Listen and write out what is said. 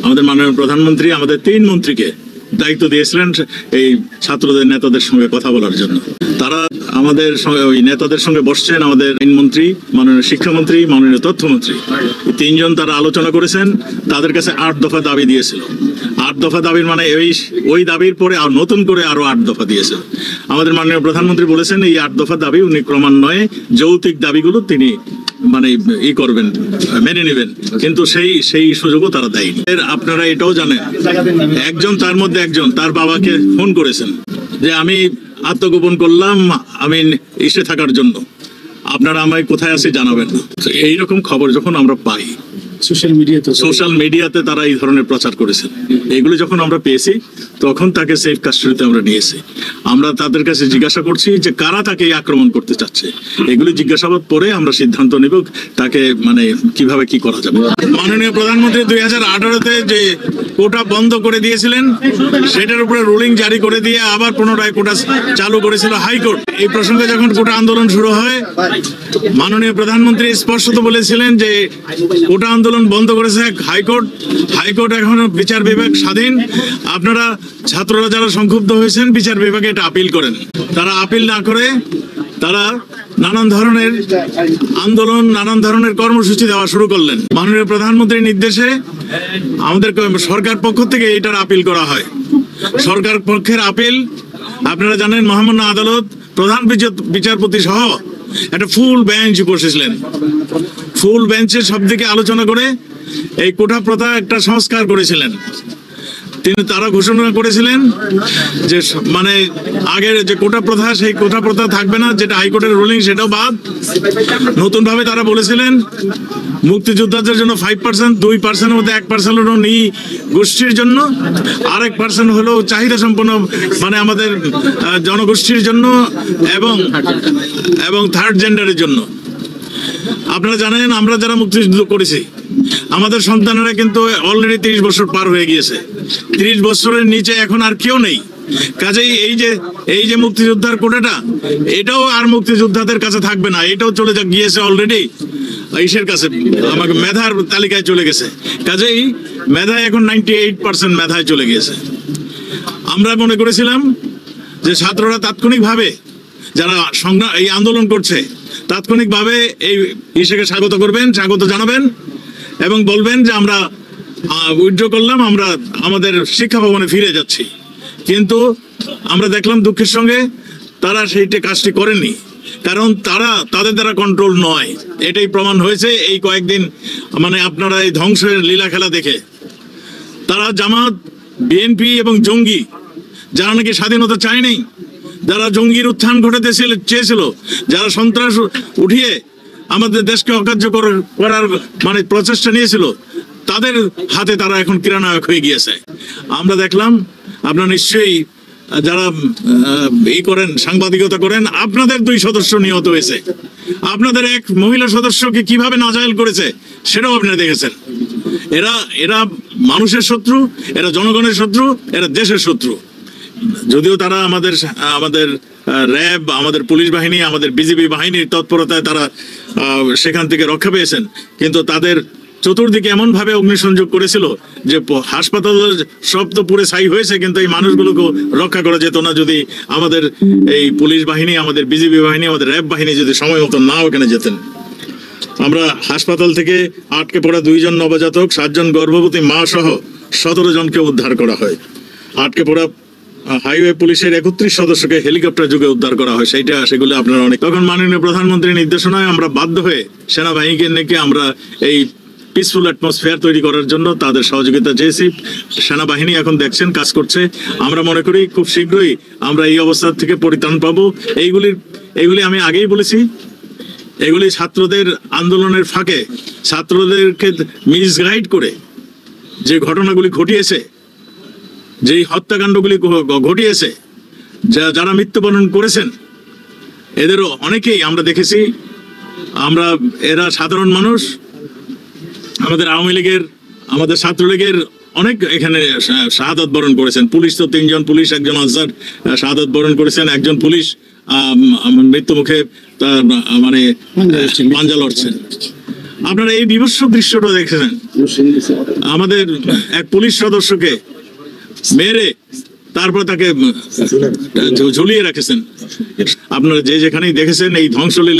আমাদের মাননীয় প্রধানমন্ত্রী আমাদের 3 মন্ত্রীকে দায়িত্ব দিয়েছিলেন এই ছাত্রদের নেতাদের সঙ্গে কথা বলার জন্য। তারা আমাদের সঙ্গে ওই নেতাদের সঙ্গে বসছেন, আমাদের আইনমন্ত্রী, মাননীয় শিক্ষামন্ত্রী, মাননীয় তথ্যমন্ত্রী, 3 জন তারা আলোচনা করেছেন। তাদের কাছে 8 দফা দাবি দিয়েছিল। 8 দফা দাবির মানে ওই দাবির পরে নতুন করে আরো 8 দফা দিয়েছে। আমাদের মাননীয় প্রধানমন্ত্রী বলেছেন এই 8 দফা দাবি উনি ক্রমান্বয়ে যৌক্তিক দাবিগুলো তিনি মানে করবেন, মেনে নেবেন, কিন্তু সেই সুযোগও তারা দেয়নি। আপনারা এটাও জানেন, একজন তার মধ্যে একজন তার বাবাকে ফোন করেছেন যে আমি আত্মগোপন করলাম আমি এসে থাকার জন্য, আপনারা আমায় কোথায় আছে জানাবেন না। এইরকম খবর যখন আমরা পাই সোশ্যাল মিডিয়াতে তারা এই ধরনের প্রচার করেছেন, এগুলো যখন আমরা পেয়েছি তখন তাকে সেফ কাস্টডিতে আমরা নিয়েছি। আমরা তাদের কাছে জিজ্ঞাসা করছি যে কারা তাকে আক্রমণ করতে চাচ্ছে, এগুলি জিজ্ঞাসাবাদ পরে আমরা সিদ্ধান্ত নেব তাকে মানে কিভাবে কি করা যাবে। মাননীয় প্রধানমন্ত্রী 2018-তে যে কোটা বন্ধ করে দিয়েছিলেন সেটার উপরে রুলিং জারি করে দিয়ে আবার পুনরায় কোটা চালু করেছিল হাইকোর্ট। এই প্রসঙ্গে যখন কোটা আন্দোলন শুরু হয় মাননীয় প্রধানমন্ত্রী স্পষ্টত বলেছিলেন যে কোটা আন্দোলন বন্ধ করেছে হাইকোর্ট, হাইকোর্ট এখন বিচার বিভাগ স্বাধীন, আপনারা ছাত্ররা যারা সংক্ষুব্ধ হয়েছেন বিচার বিভাগে এটা আপিল করেন। তারা আপিল না করে তারা নানান ধরনের আন্দোলন, নানান ধরনের কর্মসূচি দেওয়া শুরু করলেন। মাননীয় প্রধানমন্ত্রীর নির্দেশে আমাদের সরকার পক্ষ থেকে এটার আপিল করা হয়। সরকার পক্ষের আপিল আপনারা জানেন মহামান্য আদালত প্রধান বিচারপতি সহ একটা ফুল বেঞ্চ বসেছিলেন। ফুল বেঞ্চে সব দিকে আলোচনা করে এই কোটা প্রথা একটা সংস্কার করেছিলেন। তারা ঘোষণা করেছিলেন যে মানে আগের যে কোটা প্রথা সেই কোটা প্রথা থাকবে না, যেটা হাইকোর্টের রুলিং সেটাও বাদ। নতুন ভাবে তারা বলেছিলেন মুক্তিযোদ্ধাদের জন্য 5%, 2% মধ্যে 1% হলো নি গোষ্ঠীর জন্য, আরেক % হলো চাহিদা সম্পন্ন মানে আমাদের জনগোষ্ঠীর জন্য এবং থার্ড জেন্ডারের জন্য। আপনারা জানেন আমরা যারা মুক্তিযুদ্ধ করেছি আমাদের সন্তানেরা কিন্তু অলরেডি 30 বছর পার হয়ে গিয়েছে, 30 বছরের নিচে এখন আর কেউ নেই। কাজেই এই যে মুক্তিযোদ্ধার কোটাটা এটাও আর মুক্তিযোদ্ধাদের কাছে থাকবে না, এটাও চলে গিয়েছে অলরেডি ইসের কাছে, আমাকে মেধার তালিকায় চলে গেছে। কাজেই মেধায় এখন 98% মেধায় চলে গিয়েছে। আমরা মনে করেছিলাম যে ছাত্ররা তাৎক্ষণিকভাবে যারা এই আন্দোলন করছে তাৎক্ষণিকভাবে এই ইসেকে স্বাগত করবেন, স্বাগত জানাবেন এবং বলবেন যে আমরা উইথড্র করলাম, আমরা আমাদের শিক্ষা ভবনে ফিরে যাচ্ছি। কিন্তু আমরা দেখলাম দুঃখের সঙ্গে তারা সেইটা কাজটি করেনি, কারণ তাদের দ্বারা কন্ট্রোল নয়, এটাই প্রমাণ হয়েছে এই কয়েকদিন। মানে আপনারা এই ধ্বংসের লীলা খেলা দেখে তারা জামাত, বিএনপি এবং জঙ্গি যারা নাকি স্বাধীনতা চায়নি, যারা জঙ্গির উত্থান ঘটাতে চেয়েছিল, যারা সন্ত্রাস উঠিয়ে আমাদের দেশকে অকার্য করার মানে প্রচেষ্টা নিয়েছিল, তাদের হাতে তারা এখন ক্রীড়ানায়ক হয়ে গিয়েছে। আমরা দেখলাম আপনারা নিশ্চয়ই যারা করেন সাংবাদিকতা করেন, আপনাদের 2 সদস্য নিহত হয়েছে, আপনাদের এক মহিলা সদস্যকে কিভাবে নাজায়েল করেছে সেটাও আপনারা দেখেছেন। এরা মানুষের শত্রু, এরা জনগণের শত্রু, এরা দেশের শত্রু। যদিও তারা আমাদের র্যাব, আমাদের পুলিশ বাহিনী, আমাদের বিজিবি বাহিনীর তৎপরতায় তারা সেখান থেকে রক্ষা পেয়েছেন, কিন্তু তাদের চতুর্দিকে এমন ভাবে অগ্নিসংযোগ করেছিল যে হাসপাতাল সব তো পুরো ছাই হয়েছে, কিন্তু এই মানুষগুলোকে রক্ষা করা যেত না যদি আমাদের এই পুলিশ বাহিনী, আমাদের বিজিবি বাহিনী, আমাদের র্যাব বাহিনী যদি সময় মতো না ওখানে যেতেন। আমরা হাসপাতাল থেকে আটকে পড়া 2 জন নবজাতক, 7 জন গর্ভবতী মা সহ 17 জনকে উদ্ধার করা হয়। আটকে পড়া হাইওয়ে পুলিশের 31 সদস্যকে হেলিকপ্টার যুগে উদ্ধার করা হয়। সেগুলো আপনারা অনেক তখন মাননীয় প্রধানমন্ত্রীর নির্দেশনায় আমরা বাধ্য হয়ে সেনাবাহিনীকে নিয়ে আমরা এই পিসফুল অ্যাটমসফিয়ার তৈরি করার জন্য তাদের সহযোগিতা চেয়েছি। সেনাবাহিনী এখন দেখছেন কাজ করছে। আমরা মনে করি খুব শীঘ্রই আমরা এই অবস্থা থেকে পরিত্রাণ পাবো। এইগুলি আমি আগেই বলেছি, এগুলি ছাত্রদের আন্দোলনের ফাঁকে ছাত্রদেরকে মিসগাইড করে যে ঘটনাগুলি ঘটিয়েছে, যেই হত্যাকাণ্ডগুলি ঘটিয়েছে, যারা মৃত্যুবরণ করেছেন এদেরও অনেকেই আমরা দেখেছি। এরা সাধারণ মানুষ। আমাদের আওয়ামী লীগের, আমাদের ছাত্রলীগের অনেক এখানে শাহাদাত বরণ করেছেন। পুলিশ তো 3 জন পুলিশ, একজন আনসার শাহাদাত বরণ করেছেন, একজন পুলিশ মৃত্যু মুখে মানে পাঞ্জা লড়ছেন। আপনারা এই বিভৎস দৃশ্যটা দেখেছেন, আমাদের এক পুলিশ সদস্যকে মেরে তারপর তাকে ঝুলিয়ে রাখেছেন। আপনারা যে যেখানেই দেখেছেন এই ধ্বংসলীলা